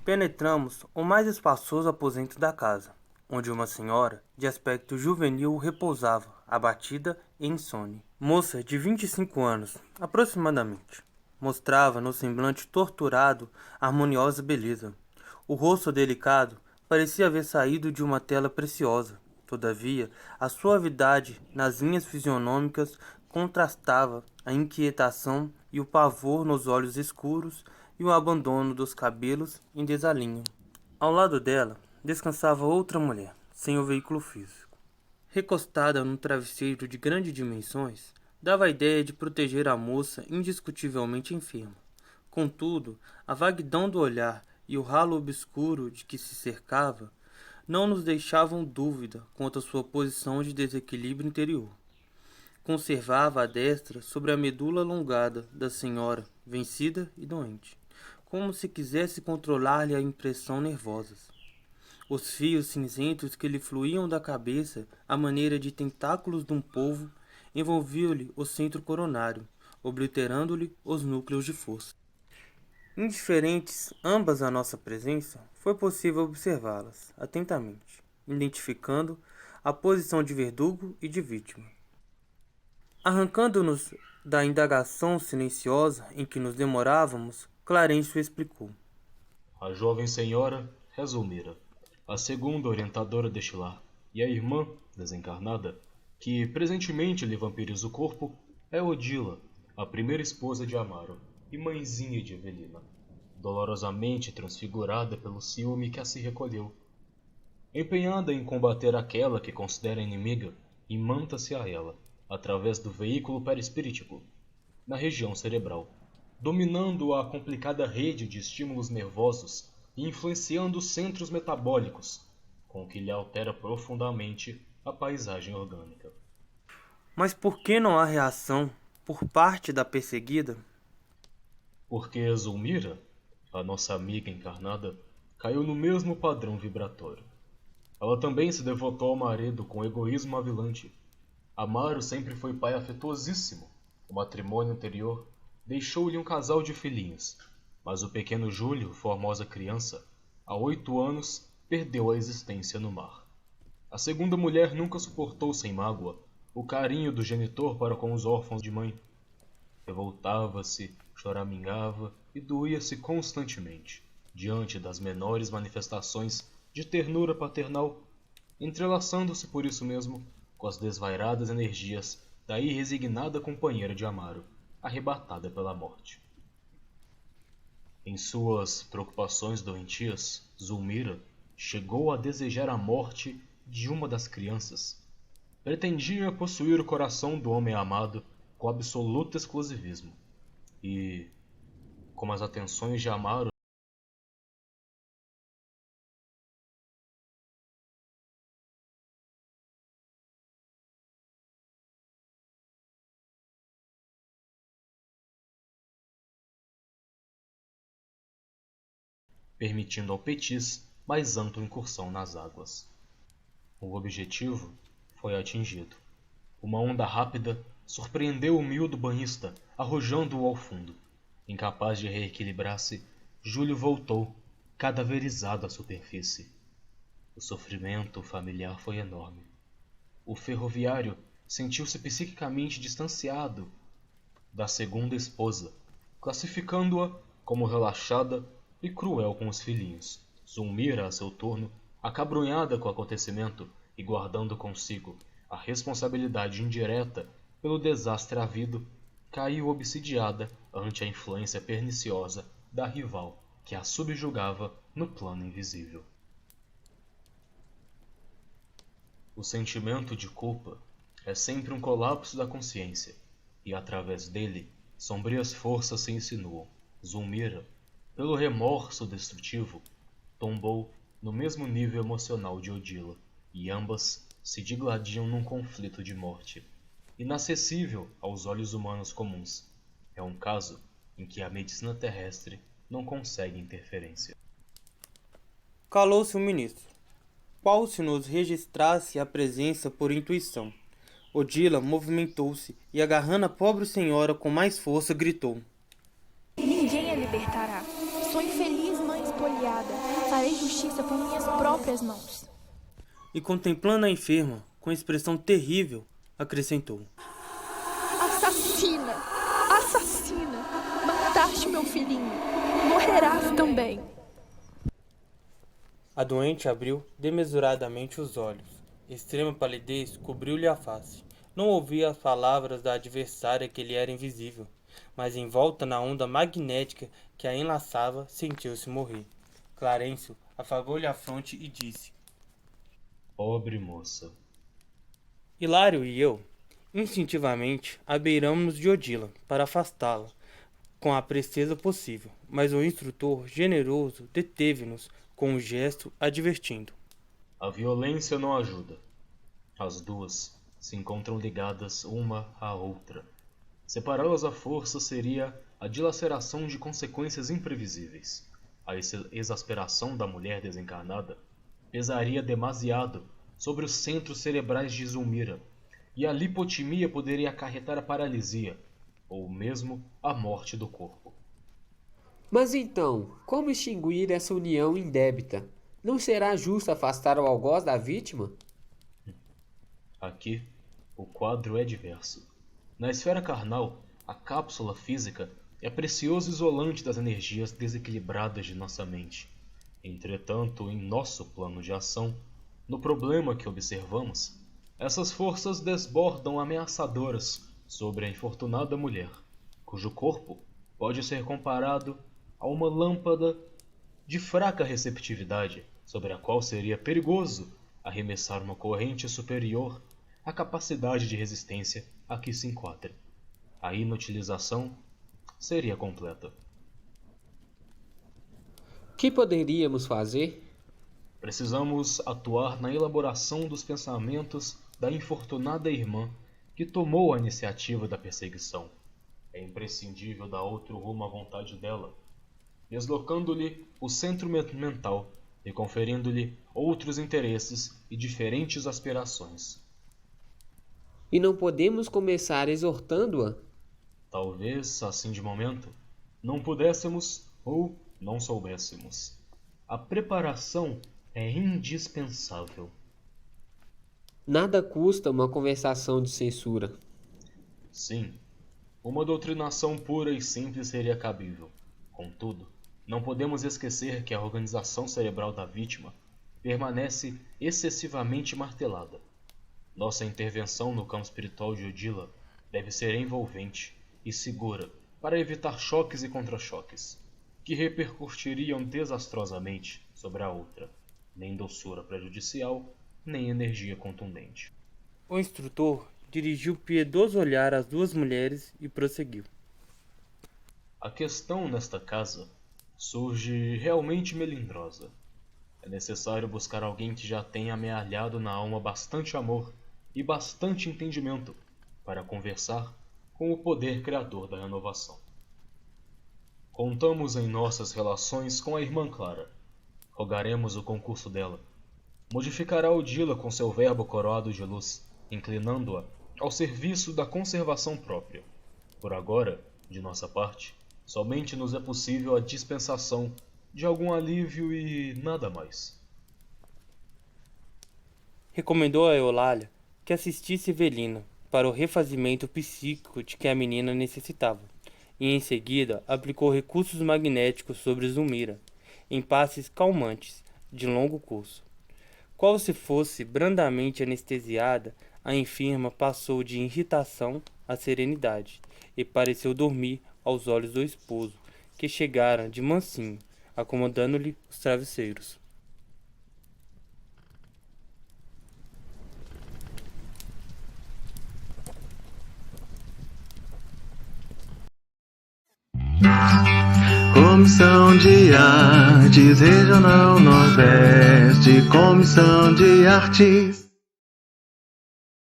Penetramos o mais espaçoso aposento da casa, onde uma senhora, de aspecto juvenil, repousava, abatida e insone. Moça de 25 anos, aproximadamente. Mostrava no semblante torturado harmoniosa beleza. O rosto delicado parecia haver saído de uma tela preciosa. Todavia, a suavidade nas linhas fisionômicas contrastava a inquietação e o pavor nos olhos escuros e o abandono dos cabelos em desalinho. Ao lado dela descansava outra mulher, sem o veículo físico. Recostada num travesseiro de grandes dimensões, dava a ideia de proteger a moça indiscutivelmente enferma. Contudo, a vaguidão do olhar e o ralo obscuro de que se cercava não nos deixavam dúvida quanto à sua posição de desequilíbrio interior. Conservava a destra sobre a medula alongada da senhora, vencida e doente, como se quisesse controlar-lhe a impressão nervosas. Os fios cinzentos que lhe fluíam da cabeça, à maneira de tentáculos de um polvo, envolviam-lhe o centro coronário, obliterando-lhe os núcleos de força. Indiferentes ambas à nossa presença, foi possível observá-las atentamente, identificando a posição de verdugo e de vítima. Arrancando-nos da indagação silenciosa em que nos demorávamos, Clarencio explicou. A jovem senhora é Zulmira, a segunda orientadora deste lar, e a irmã, desencarnada, que presentemente lhe vampiriza o corpo, é Odila, a primeira esposa de Amaro e mãezinha de Evelina, dolorosamente transfigurada pelo ciúme que a se recolheu. Empenhada em combater aquela que considera inimiga, imanta-se a ela, através do veículo perispirítico, na região cerebral, dominando a complicada rede de estímulos nervosos e influenciando os centros metabólicos, com o que lhe altera profundamente a paisagem orgânica. Mas por que não há reação por parte da perseguida? Porque Zulmira, a nossa amiga encarnada, caiu no mesmo padrão vibratório. Ela também se devotou ao marido com egoísmo avilante. Amaro sempre foi pai afetuosíssimo. O matrimônio anterior deixou-lhe um casal de filhinhos, mas o pequeno Júlio, formosa criança, há 8 anos, perdeu a existência no mar. A segunda mulher nunca suportou sem mágoa o carinho do genitor para com os órfãos de mãe. Revoltava-se, choramingava e doía-se constantemente, diante das menores manifestações de ternura paternal, entrelaçando-se por isso mesmo com as desvairadas energias da irresignada companheira de Amaro, arrebatada pela morte. Em suas preocupações doentias, Zulmira chegou a desejar a morte de uma das crianças. Pretendia possuir o coração do homem amado com absoluto exclusivismo. E, como as atenções de Amaro permitindo ao Petis mais ampla incursão nas águas. O objetivo foi atingido. Uma onda rápida surpreendeu o miúdo banhista, arrojando-o ao fundo. Incapaz de reequilibrar-se, Júlio voltou, cadaverizado à superfície. O sofrimento familiar foi enorme. O ferroviário sentiu-se psiquicamente distanciado da segunda esposa, classificando-a como relaxada e cruel com os filhinhos. Zulmira, a seu turno, acabrunhada com o acontecimento e guardando consigo a responsabilidade indireta pelo desastre havido, caiu obsidiada ante a influência perniciosa da rival que a subjugava no plano invisível. O sentimento de culpa é sempre um colapso da consciência, e através dele sombrias forças se insinuam. Zulmira, pelo remorso destrutivo, tombou no mesmo nível emocional de Odila, e ambas se digladiam num conflito de morte, inacessível aos olhos humanos comuns. É um caso em que a medicina terrestre não consegue interferência. Calou-se o ministro, qual se nos registrasse a presença por intuição. Odila movimentou-se e, agarrando a pobre senhora com mais força, gritou. Ninguém a libertará. Sua infeliz mãe espoliada obrigada. Farei justiça por minhas próprias mãos. E contemplando a enferma, com expressão terrível, acrescentou: Assassina! Assassina! Mataste meu filhinho. Morrerás também. A doente abriu desmesuradamente os olhos. Extrema palidez cobriu-lhe a face. Não ouvia as palavras da adversária que lhe era invisível, mas envolta na onda magnética que a enlaçava, sentiu-se morrer. Clarencio afagou-lhe a fronte e disse: Pobre moça. Hilário e eu, instintivamente, abeiramos-nos de Odila para afastá-la com a presteza possível, mas o instrutor generoso deteve-nos com um gesto advertindo: A violência não ajuda. As duas se encontram ligadas uma à outra. Separá-las à força seria a dilaceração de consequências imprevisíveis. A exasperação da mulher desencarnada pesaria demasiado sobre os centros cerebrais de Zulmira, e a lipotimia poderia acarretar a paralisia, ou mesmo a morte do corpo. Mas então, como extinguir essa união indébita? Não será justo afastar o algoz da vítima? Aqui, o quadro é diverso. Na esfera carnal, a cápsula física é precioso isolante das energias desequilibradas de nossa mente. Entretanto, em nosso plano de ação, no problema que observamos, essas forças desbordam ameaçadoras sobre a infortunada mulher, cujo corpo pode ser comparado a uma lâmpada de fraca receptividade, sobre a qual seria perigoso arremessar uma corrente superior à capacidade de resistência a que se enquadra. A inutilização seria completa. Que poderíamos fazer? Precisamos atuar na elaboração dos pensamentos da infortunada irmã que tomou a iniciativa da perseguição. É imprescindível dar outro rumo à vontade dela, deslocando-lhe o centro mental e conferindo-lhe outros interesses e diferentes aspirações. E não podemos começar exortando-a? Talvez, assim de momento, não pudéssemos ou não soubéssemos. A preparação é indispensável. Nada custa uma conversação de censura. Sim, uma doutrinação pura e simples seria cabível. Contudo, não podemos esquecer que a organização cerebral da vítima permanece excessivamente martelada. Nossa intervenção no campo espiritual de Odila deve ser envolvente e segura para evitar choques e contra-choques, que repercutiriam desastrosamente sobre a outra. Nem doçura prejudicial, nem energia contundente. O instrutor dirigiu piedoso olhar às duas mulheres e prosseguiu: A questão nesta casa surge realmente melindrosa. É necessário buscar alguém que já tenha amealhado na alma bastante amor e bastante entendimento para conversar com o poder criador da renovação. Contamos em nossas relações com a irmã Clara. Rogaremos o concurso dela. Modificará Odila com seu verbo coroado de luz, inclinando-a ao serviço da conservação própria. Por agora, de nossa parte, somente nos é possível a dispensação de algum alívio e nada mais. Recomendou a Eulália que assistisse Evelina para o refazimento psíquico de que a menina necessitava, e em seguida aplicou recursos magnéticos sobre Zulmira, em passes calmantes, de longo curso. Qual se fosse brandamente anestesiada, a enferma passou de irritação à serenidade, e pareceu dormir aos olhos do esposo, que chegaram de mansinho, acomodando-lhe os travesseiros. Comissão de Artes Regional Nordeste, Comissão de Artes.